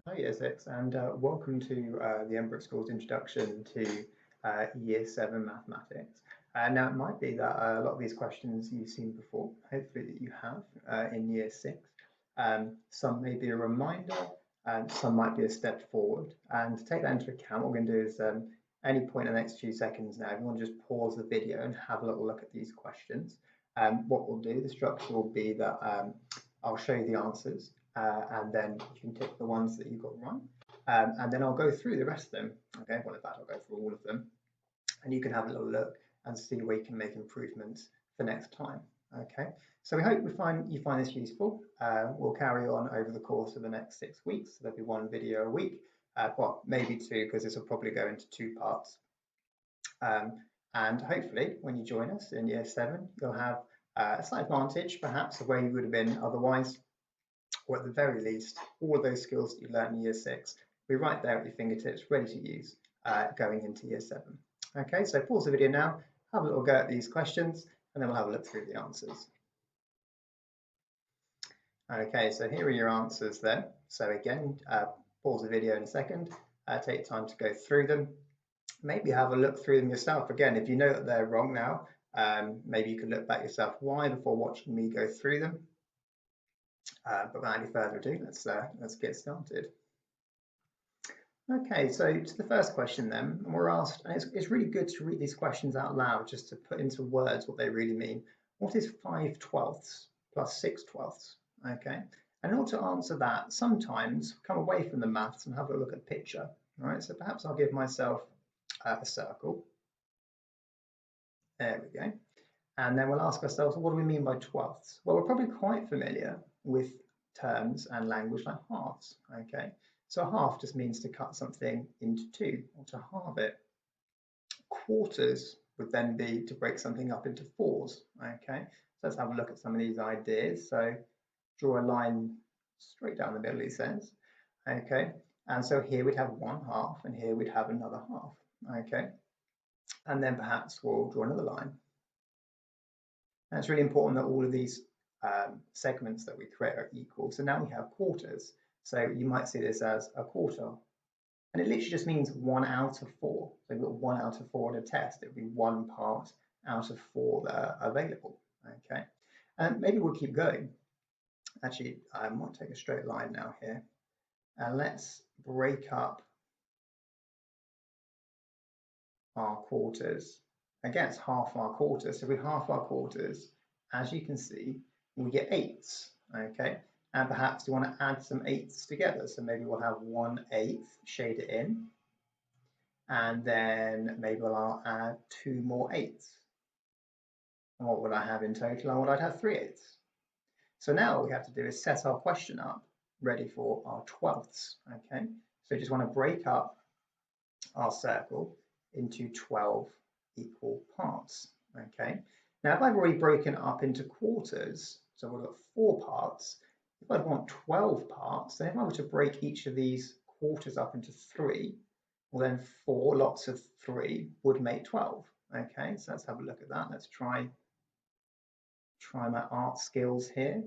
Hi, Year 6, and welcome to the Emmbrook School's introduction to Year 7 mathematics. Now, it might be that a lot of these questions you've seen before, hopefully that you have in Year 6. Some may be a reminder, and some might be a step forward. And to take that into account, what we're going to do is any point in the next few seconds now, if you want to just pause the video and have a little look at these questions. What we'll do, the structure will be that I'll show you the answers. And then you can tick the ones that you got right. And then I'll go through the rest of them. Okay, well, in fact, I'll go through all of them. And you can have a little look and see where you can make improvements for next time. Okay, so we hope you find this useful. We'll carry on over the course of the next 6 weeks. So there'll be one video a week. Well, maybe two, because this will probably go into 2 parts. And hopefully, when you join us in Year 7, you'll have a slight advantage, perhaps, of where you would have been otherwise. Or at the very least, all of those skills that you learn in Year 6 will be right there at your fingertips, ready to use going into Year 7. Okay, so pause the video now, have a little go at these questions, and then we'll have a look through the answers. Okay, so here are your answers then. So again, pause the video in a second, take time to go through them. Maybe have a look through them yourself. Again, if you know that they're wrong now, maybe you could look back yourself why before watching me go through them. But without any further ado, let's get started. Okay, so to the first question then, and we're asked, and it's really good to read these questions out loud just to put into words what they really mean. What is 5/12 plus 6/12? Okay, and in order to answer that, sometimes come away from the maths and have a look at the picture. All right, so perhaps I'll give myself a circle. There we go. And then we'll ask ourselves, what do we mean by 12ths? Well, we're probably quite familiar with terms and language like halves, okay? So a half just means to cut something into 2 or to halve it. Quarters would then be to break something up into 4s, okay? So let's have a look at some of these ideas. So draw a line straight down the middle, he says, okay? And so here we'd have 1/2 and here we'd have another half, okay? And then perhaps we'll draw another line. And it's really important that all of these segments that we create are equal. So now we have quarters. So you might see this as a quarter. And it literally just means 1 out of 4. So we've got 1 out of 4 on a test. It would be 1 part out of 4 that are available. Okay. And maybe we'll keep going. Actually, I might take a straight line now here. And let's break up our quarters. Again, it's half our quarters. So if we half our quarters, as you can see, we get 8ths, okay? And perhaps you want to add some 8ths together. So maybe we'll have 1/8, shade it in. And then maybe I'll add 2 more 8ths. And what would I have in total? And I'd have 3/8. So now what we have to do is set our question up, ready for our 12ths, okay? So you just want to break up our circle into 12 equal parts, okay? Now, if I've already broken it up into quarters, so we've got 4 parts, if I want 12 parts, then if I were to break each of these quarters up into 3, well then 4 lots of 3 would make 12, okay? So let's have a look at that. Let's try my art skills here.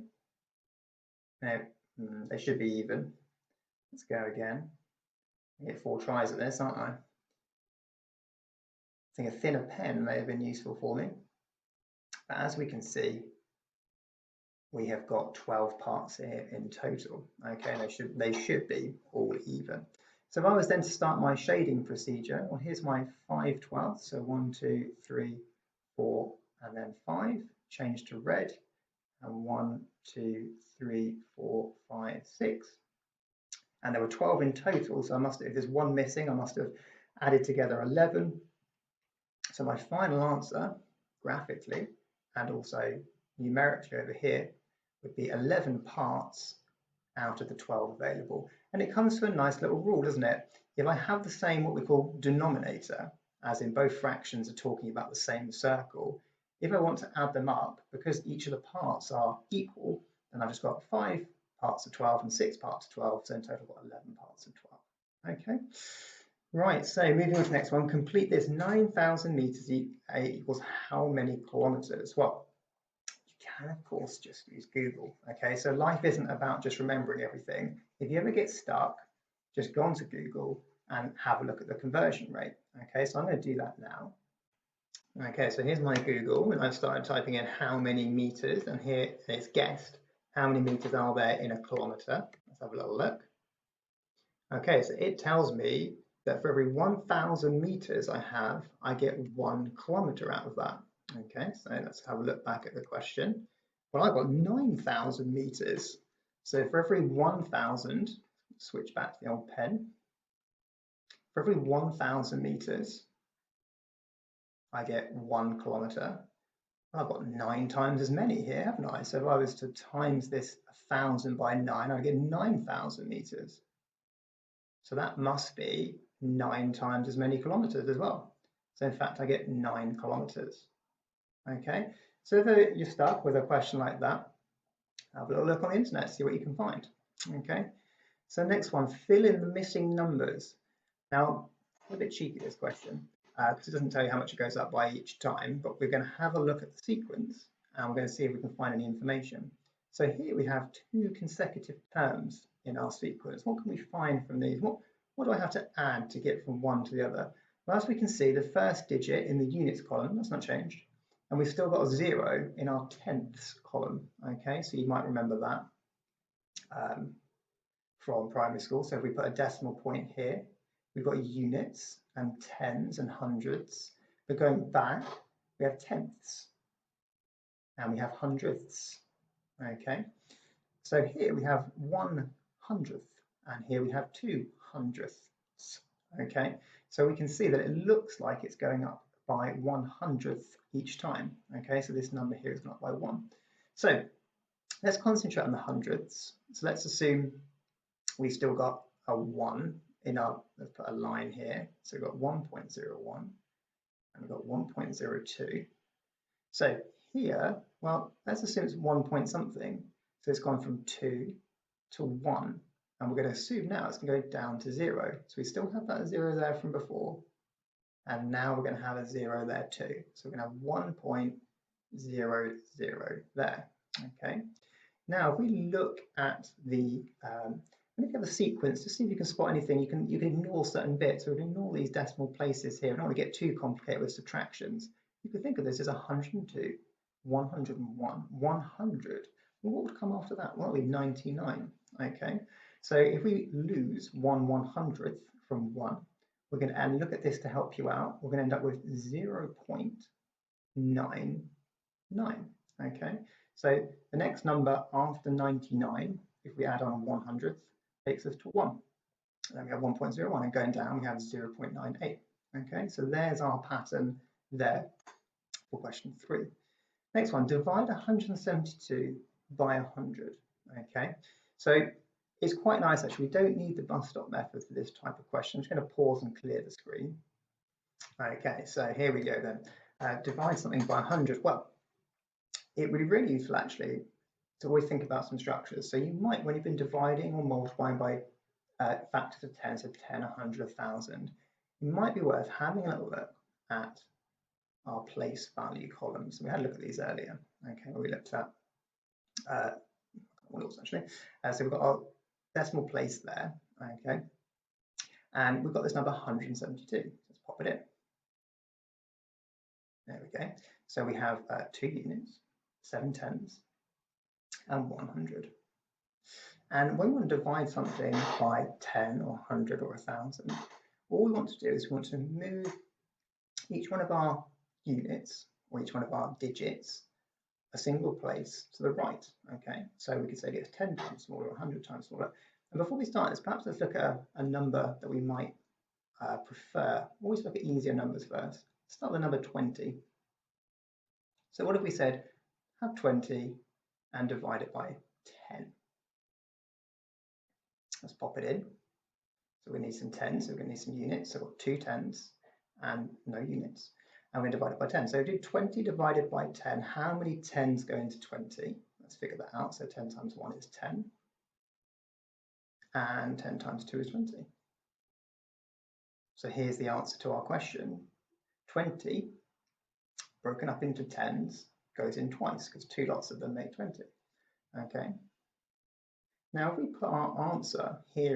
Now, they should be even. Let's go again. I get 4 tries at this, aren't I? I think a thinner pen may have been useful for me. But as we can see, we have got 12 parts here in total. Okay, they should be all even. So if I was then to start my shading procedure, well, here's my 5/12. So 1, 2, 3, 4, and then 5. Change to red. And 1, 2, 3, 4, 5, 6. And there were 12 in total. So if there's 1 missing, I must have added together 11. So my final answer, graphically, and also numerically over here, would be 11 parts out of the 12 available. And it comes to a nice little rule, doesn't it? If I have the same, what we call denominator, as in both fractions are talking about the same circle, if I want to add them up, because each of the parts are equal, then I've just got 5 parts of 12 and 6 parts of 12, so in total I've got 11 parts of 12. Okay. Right, so moving on to the next one, complete this. 9,000 meters equals how many kilometers? Well, you can, of course, just use Google. Okay, so life isn't about just remembering everything. If you ever get stuck, just go onto Google and have a look at the conversion rate. Okay, so I'm going to do that now. Okay, so here's my Google, and I've started typing in how many meters, and here it's guessed how many meters are there in a kilometer. Let's have a little look. Okay, so it tells me that for every 1,000 meters I get 1 kilometer out of that. Okay, so let's have a look back at the question. Well, I've got 9,000 meters. So for every 1,000, switch back to the old pen. For every 1,000 meters, I get 1 kilometer. I've got 9 times as many here, haven't I? So if I was to times this 1,000 by 9, I'd get 9,000 meters. So that must be 9 times as many kilometers as well. So in fact, I get 9 kilometers. Okay, so if you're stuck with a question like that, have a little look on the internet, see what you can find. Okay, so next one, fill in the missing numbers. Now, a bit cheeky this question, because it doesn't tell you how much it goes up by each time, but we're going to have a look at the sequence and we're going to see if we can find any information. So here we have 2 consecutive terms in our sequence. What can we find from these? What do I have to add to get from one to the other? Well, as we can see, the first digit in the units column, that's not changed. And we've still got a 0 in our tenths column. Okay, so you might remember that from primary school. So if we put a decimal point here, we've got units and tens and hundreds. But going back, we have tenths and we have hundredths. Okay, so here we have 1/100th and here we have 2/100ths. Okay, so we can see that it looks like it's going up by 1/100th each time. Okay, so this number here is gone up by 1. So let's concentrate on the hundredths. So let's assume we've still got a 1 in our, let's put a line here. So we've got 1.01 and we've got 1.02. So here, well, let's assume it's 1 point something. So it's gone from 2 to 1. And we're going to assume now it's going to go down to 0. So we still have that 0 there from before. And now we're going to have a 0 there too. So we're going to have 1.00 there. Okay. Now, if we look at the sequence to see if you can spot anything, you can ignore certain bits. So we can ignore these decimal places here. I don't want to get too complicated with subtractions. You could think of this as 102, 101, 100. Well, what would come after that? Well, that would be 99. Okay. So if we lose 1/100th from 1, we're going to, and look at this to help you out, we're going to end up with 0.99. Okay, so the next number after 99, if we add on 100th, takes us to 1. Then we have 1.01, and going down we have 0.98. Okay, so there's our pattern there for question 3. Next one, divide 172 by 100. Okay, so it's quite nice actually. We don't need the bus stop method for this type of question. I'm just going to pause and clear the screen. Okay, so here we go then. Divide something by 100. Well, it would be really useful actually to always think about some structures. So you might, when you've been dividing or multiplying by factors of 10, so 10, 100, 1,000, it might be worth having a little look at our place value columns. We had a look at these earlier. Okay, where we looked at actually. So we've got our decimal place there, okay, and we've got this number 172. Let's pop it in. There we go. So we have 2 units, 7 tens, and 100. And when we want to divide something by 10 or 100 or 1,000, all we want to do is we want to move each one of our units or each one of our digits a single place to the right. Okay, so we could say it's 10 times smaller, 100 times smaller. And before we start this, perhaps let's look at a number that we might prefer. Always look at easier numbers first. Start with the number 20. So what if we said have 20 and divide it by 10? Let's pop it in. So we need some tens, so we're going to need some units. So we've got 2 tens and no units. And we're going to divide it by 10. So do 20 divided by 10. How many tens go into 20? Let's figure that out. So 10 times 1 is 10. And 10 times 2 is 20. So here's the answer to our question. 20 broken up into tens goes in twice because 2 lots of them make 20. Okay. Now if we put our answer here